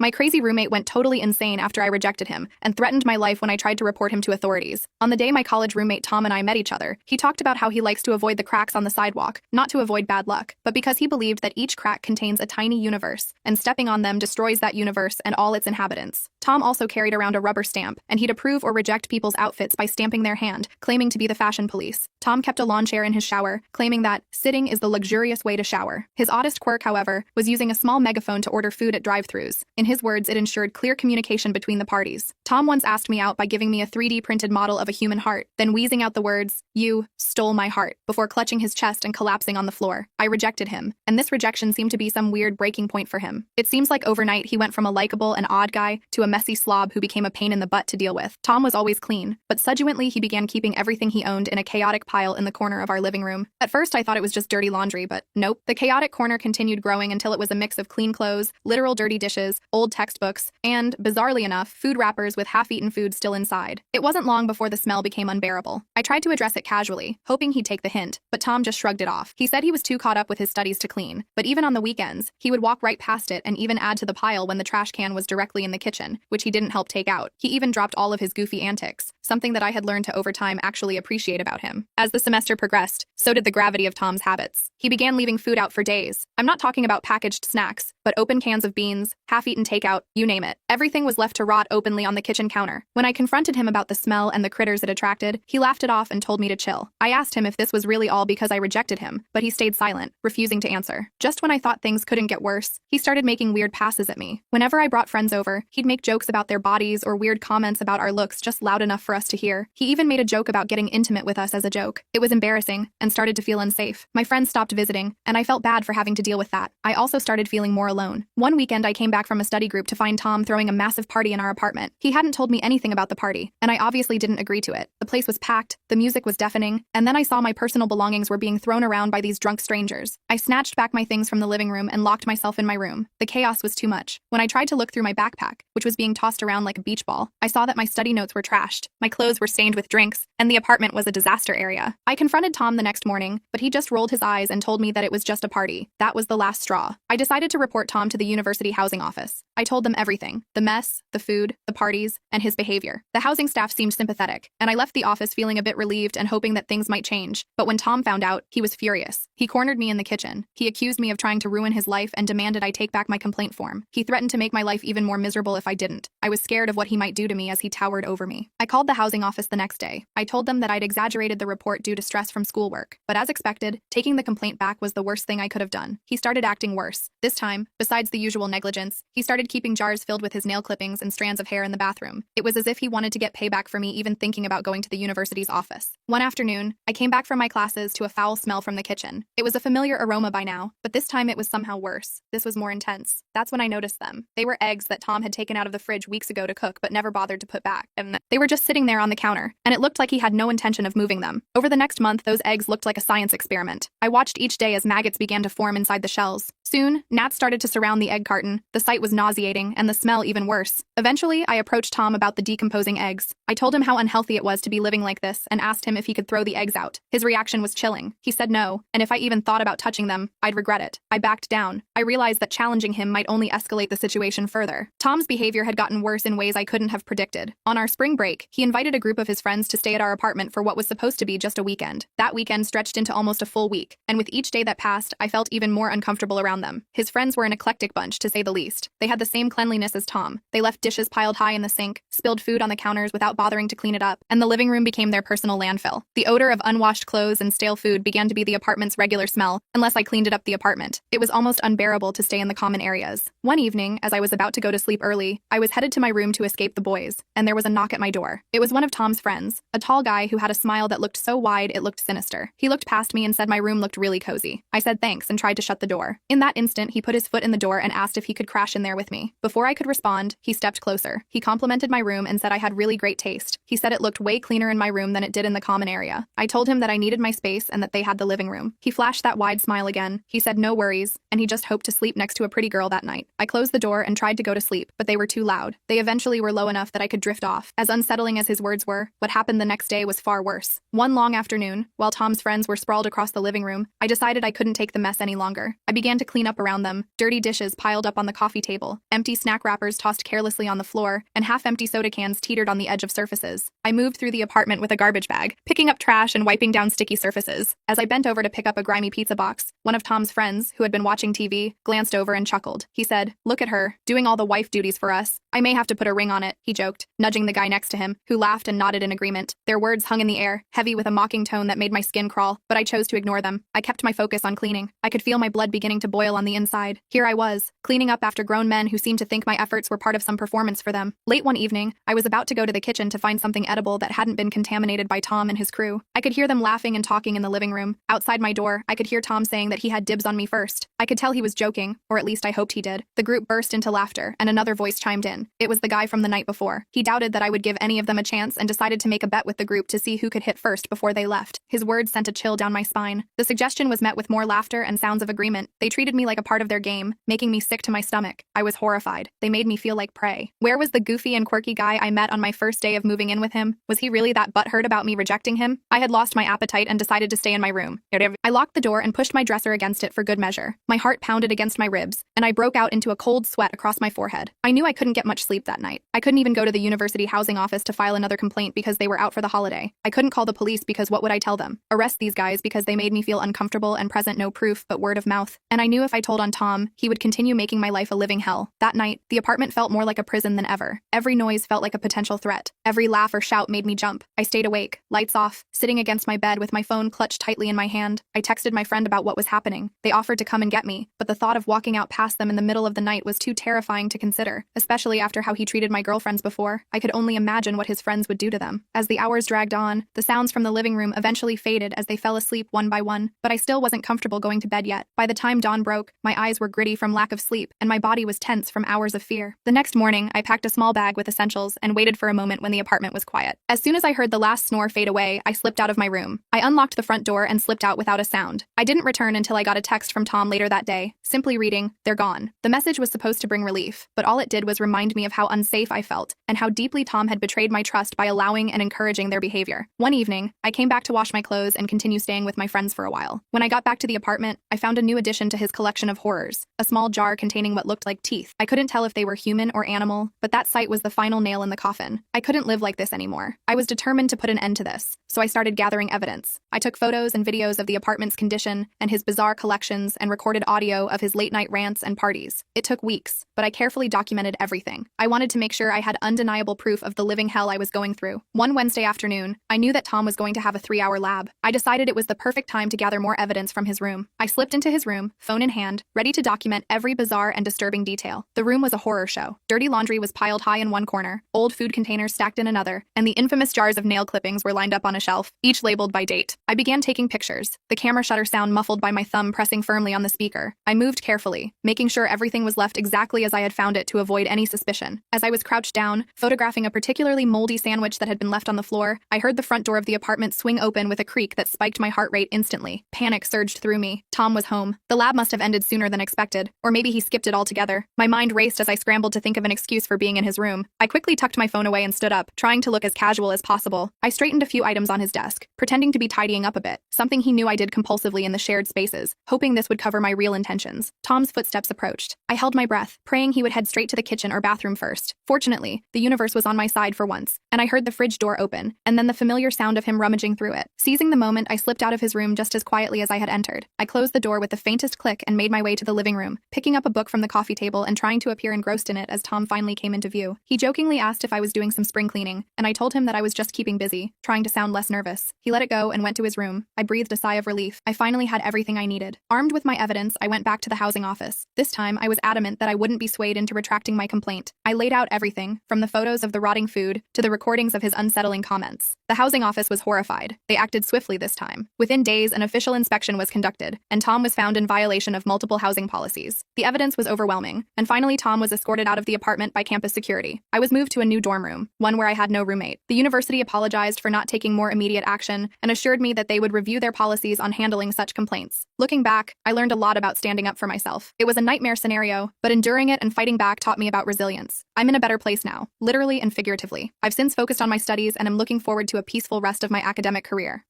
My crazy roommate went totally insane after I rejected him and threatened my life when I tried to report him to authorities. On the day my college roommate Tom and I met each other, he talked about how he likes to avoid the cracks on the sidewalk, not to avoid bad luck, but because he believed that each crack contains a tiny universe, and stepping on them destroys that universe and all its inhabitants. Tom also carried around a rubber stamp, and he'd approve or reject people's outfits by stamping their hand, claiming to be the fashion police. Tom kept a lawn chair in his shower, claiming that sitting is the luxurious way to shower. His oddest quirk, however, was using a small megaphone to order food at drive-thrus. In his words, it ensured clear communication between the parties. Tom once asked me out by giving me a 3D printed model of a human heart, then wheezing out the words, "You stole my heart," before clutching his chest and collapsing on the floor. I rejected him, and this rejection seemed to be some weird breaking point for him. It seems like overnight he went from a likable and odd guy to a messy slob who became a pain in the butt to deal with. Tom was always clean, but subsequently he began keeping everything he owned in a chaotic pile in the corner of our living room. At first I thought it was just dirty laundry, but nope. The chaotic corner continued growing until it was a mix of clean clothes, literal dirty dishes, old textbooks, and, bizarrely enough, food wrappers with half-eaten food still inside. It wasn't long before the smell became unbearable. I tried to address it casually, hoping he'd take the hint, but Tom just shrugged it off. He said he was too caught up with his studies to clean, but even on the weekends, he would walk right past it and even add to the pile when the trash can was directly in the kitchen, which he didn't help take out. He even dropped all of his goofy antics, something that I had learned to over time actually appreciate about him. As the semester progressed, so did the gravity of Tom's habits. He began leaving food out for days. I'm not talking about packaged snacks, but open cans of beans, half-eaten takeout, you name it. Everything was left to rot openly on the kitchen counter. When I confronted him about the smell and the critters it attracted, he laughed it off and told me to chill. I asked him if this was really all because I rejected him, but he stayed silent, refusing to answer. Just when I thought things couldn't get worse, he started making weird passes at me. Whenever I brought friends over, he'd make jokes about their bodies or weird comments about our looks just loud enough for us to hear. He even made a joke about getting intimate with us as a joke. It was embarrassing and started to feel unsafe. My friends stopped visiting, and I felt bad for having to deal with that. I also started feeling more alone. One weekend I came back from a study group to find Tom throwing a massive party in our apartment. He hadn't told me anything about the party, and I obviously didn't agree to it. The place was packed, the music was deafening, and then I saw my personal belongings were being thrown around by these drunk strangers. I snatched back my things from the living room and locked myself in my room. The chaos was too much. When I tried to look through my backpack, which was being tossed around like a beach ball, I saw that my study notes were trashed, my clothes were stained with drinks, and the apartment was a disaster area. I confronted Tom the next morning, but he just rolled his eyes and told me that it was just a party. That was the last straw. I decided to report Tom to the university housing office. I told them everything: the mess, the food, the parties, and his behavior. The housing staff seemed sympathetic, and I left the office feeling a bit relieved and hoping that things might change. But when Tom found out, he was furious. He cornered me in the kitchen. He accused me of trying to ruin his life and demanded I take back my complaint form. He threatened to make my life even more miserable if I didn't. I was scared of what he might do to me as he towered over me. I called the housing office the next day. I told them that I'd exaggerated the report due to stress from schoolwork. But as expected, taking the complaint back was the worst thing I could have done. He started acting worse. This time, besides the usual negligence, he started keeping jars filled with his nail clippings and strands of hair in the bathroom. It was as if he wanted to get payback for me even thinking about going to the university's office. One afternoon, I came back from my classes to a foul smell from the kitchen. It was a familiar aroma by now, but this time it was somehow worse. This was more intense. That's when I noticed them. They were eggs that Tom had taken out of the fridge weeks ago to cook but never bothered to put back. And they were just sitting there on the counter, and it looked like he had no intention of moving them. Over the next month, those eggs looked like a science experiment. I watched each day as maggots began to form inside the shells. Soon, gnats started to surround the egg carton. The sight was nauseating, and the smell even worse. Eventually, I approached Tom about the decomposing eggs. I told him how unhealthy it was to be living like this and asked him if he could throw the eggs out. His reaction was chilling. He said no, and if I even thought about touching them, I'd regret it. I backed down. I realized that challenging him might only escalate the situation further. Tom's behavior had gotten worse in ways I couldn't have predicted. On our spring break, he invited a group of his friends to stay at our apartment for what was supposed to be just a weekend. That weekend stretched into almost a full week, and with each day that passed, I felt even more uncomfortable around them. His friends were an eclectic bunch, to say the least. They had the same cleanliness as Tom. They left dishes piled high in the sink, spilled food on the counters without bothering to clean it up, and the living room became their personal landfill. The odor of unwashed clothes and stale food began to be the apartment's regular smell, unless I cleaned it up the apartment. It was almost unbearable to stay in the common areas. One evening, as I was about to go to sleep early, I was headed to my room to escape the boys, and there was a knock at my door. It was one of Tom's friends, a tall guy who had a smile that looked so wide it looked sinister. He looked past me and said my room looked really cozy. I said thanks and tried to shut the door. In that instant, he put his foot in the door and asked if he could crash in there with me. Before I could respond, he stepped closer. He complimented my room and said I had really great taste. He said it looked way cleaner in my room than it did in the common area. I told him that I needed my space and that they had the living room. He flashed that wide smile again. He said no worries, and he just hoped to sleep next to a pretty girl that night. I closed the door and tried to go to sleep, but they were too loud. They eventually were low enough that I could drift off. As unsettling as his words were, what happened the next day was far worse. One long afternoon, while Tom's friends were sprawled across the living room, I decided I couldn't take the mess any longer. I began to clean up around them. Dirty dishes piled up on the coffee table, table, empty snack wrappers tossed carelessly on the floor, and half-empty soda cans teetered on the edge of surfaces. I moved through the apartment with a garbage bag, picking up trash and wiping down sticky surfaces. As I bent over to pick up a grimy pizza box, one of Tom's friends, who had been watching TV, glanced over and chuckled. He said, "Look at her, doing all the wife duties for us. I may have to put a ring on it," he joked, nudging the guy next to him, who laughed and nodded in agreement. Their words hung in the air, heavy with a mocking tone that made my skin crawl, but I chose to ignore them. I kept my focus on cleaning. I could feel my blood beginning to boil on the inside. Here I was, cleaning up after grown men who seemed to think my efforts were part of some performance for them. Late one evening, I was about to go to the kitchen to find something edible that hadn't been contaminated by Tom and his crew. I could hear them laughing and talking in the living room. Outside my door, I could hear Tom saying that he had dibs on me first. I could tell he was joking, or at least I hoped he did. The group burst into laughter, and another voice chimed in. It was the guy from the night before. He doubted that I would give any of them a chance and decided to make a bet with the group to see who could hit first before they left. His words sent a chill down my spine. The suggestion was met with more laughter and sounds of agreement. They treated me like a part of their game, making me sick to my stomach. I was horrified. They made me feel like prey. Where was the goofy and quirky guy I met on my first day of moving in with him? Was he really that butthurt about me rejecting him? I had lost my appetite and decided to stay in my room. I locked the door and pushed my dresser against it for good measure. My heart pounded against my ribs, and I broke out into a cold sweat across my forehead. I knew I couldn't get much sleep that night. I couldn't even go to the university housing office to file another complaint because they were out for the holiday. I couldn't call the police because what would I tell them? Arrest these guys because they made me feel uncomfortable and present no proof but word of mouth. And I knew if I told on Tom, he would continue making my life a living hell. That night, the apartment felt more like a prison than ever. Every noise felt like a potential threat. Every laugh or shout made me jump. I stayed awake, lights off, sitting against my bed with my phone clutched tightly in my hand. I texted my friend about what was happening. They offered to come and get me, but the thought of walking out past them in the middle of the night was too terrifying to consider, especially after how he treated my girlfriends before. I could only imagine what his friends would do to them. As the hours dragged on, the sounds from the living room eventually faded as they fell asleep one by one, but I still wasn't comfortable going to bed yet. By the time dawn broke, my eyes were gritty from lack of sleep, and my body was tense from hours of fear. The next morning, I packed a small bag with essentials and waited for a moment when the apartment was quiet. As soon as I heard the last snore fade away, I slipped out of my room. I unlocked the front door and slipped out without a sound. I didn't return until I got a text from Tom later that day, simply reading, "They're gone." The message was supposed to bring relief, but all it did was remind me of how unsafe I felt and how deeply Tom had betrayed my trust by allowing and encouraging their behavior. One evening, I came back to wash my clothes and continue staying with my friends for a while. When I got back to the apartment, I found a new addition to his collection of horrors, a small jar containing what looked like teeth. I couldn't tell if they were human or animal, but that sight was the final nail in the coffin. I couldn't live like this anymore. I was determined to put an end to this, so I started gathering evidence. I took photos and videos of the apartment's condition and his bizarre collections and recorded audio of his late-night rants and parties. It took weeks, but I carefully documented everything. I wanted to make sure I had undeniable proof of the living hell I was going through. One Wednesday afternoon, I knew that Tom was going to have a 3-hour lab. I decided it was the perfect time to gather more evidence from his room. I slipped into his room, phone in hand, ready to document every bizarre and disturbing detail. The room was a horror show. Dirty laundry was piled high in one corner, old food containers stacked in another, and the infamous jars of nail clippings were lined up on a shelf, each labeled by date. I began taking pictures, the camera shutter sound muffled by my thumb pressing firmly on the speaker. I moved carefully, making sure everything was left exactly as I had found it to avoid any suspicion. As I was crouched down, photographing a particularly moldy sandwich that had been left on the floor, I heard the front door of the apartment swing open with a creak that spiked my heart rate instantly. Panic surged through me. Tom was home. The lab must have ended sooner than expected, or maybe he skipped it altogether. My mind raced as I scrambled to think of an excuse for being in his room. I quickly tucked my phone away and stood up, trying to look as casual as possible. I straightened a few items on his desk, pretending to be tidying up a bit, something he knew I did compulsively in the shared spaces, hoping this would cover my real intentions. Tom's footsteps approached. I held my breath, praying he would head straight to the kitchen or bathroom first. Fortunately, the universe was on my side for once, and I heard the fridge door open, and then the familiar sound of him rummaging through it. Seizing the moment, I slipped out of his room just as quietly as I had entered. I closed the door with the faintest click and made my way to the living room, picking up a book from the coffee table and trying to appear engrossed in it as Tom finally came into view. He jokingly asked if I was doing some spring cleaning, and I told him that I was just keeping busy, trying to sound less nervous. He let it go and went to his room. I breathed a sigh of relief. I finally had everything I needed. Armed with my evidence, I went back to the housing office. This time, I was adamant that I wouldn't be swayed into retracting my complaint. I laid out everything, from the photos of the rotting food to the recordings of his unsettling comments. The housing office was horrified. They acted swiftly this time. Within days, an official inspection was conducted, and Tom was found in violation of multiple housing policies. The evidence was overwhelming, and finally Tom was escorted out of the apartment by campus security. I was moved to a new dorm room, one where I had no roommate. The university apologized for not taking more immediate action and assured me that they would review their policies on handling such complaints. Looking back, I learned a lot about standing up for myself. It was a nightmare scenario, but enduring it and fighting back taught me about resilience. I'm in a better place now, literally and figuratively. I've since focused on my studies and am looking forward to a peaceful rest of my academic career.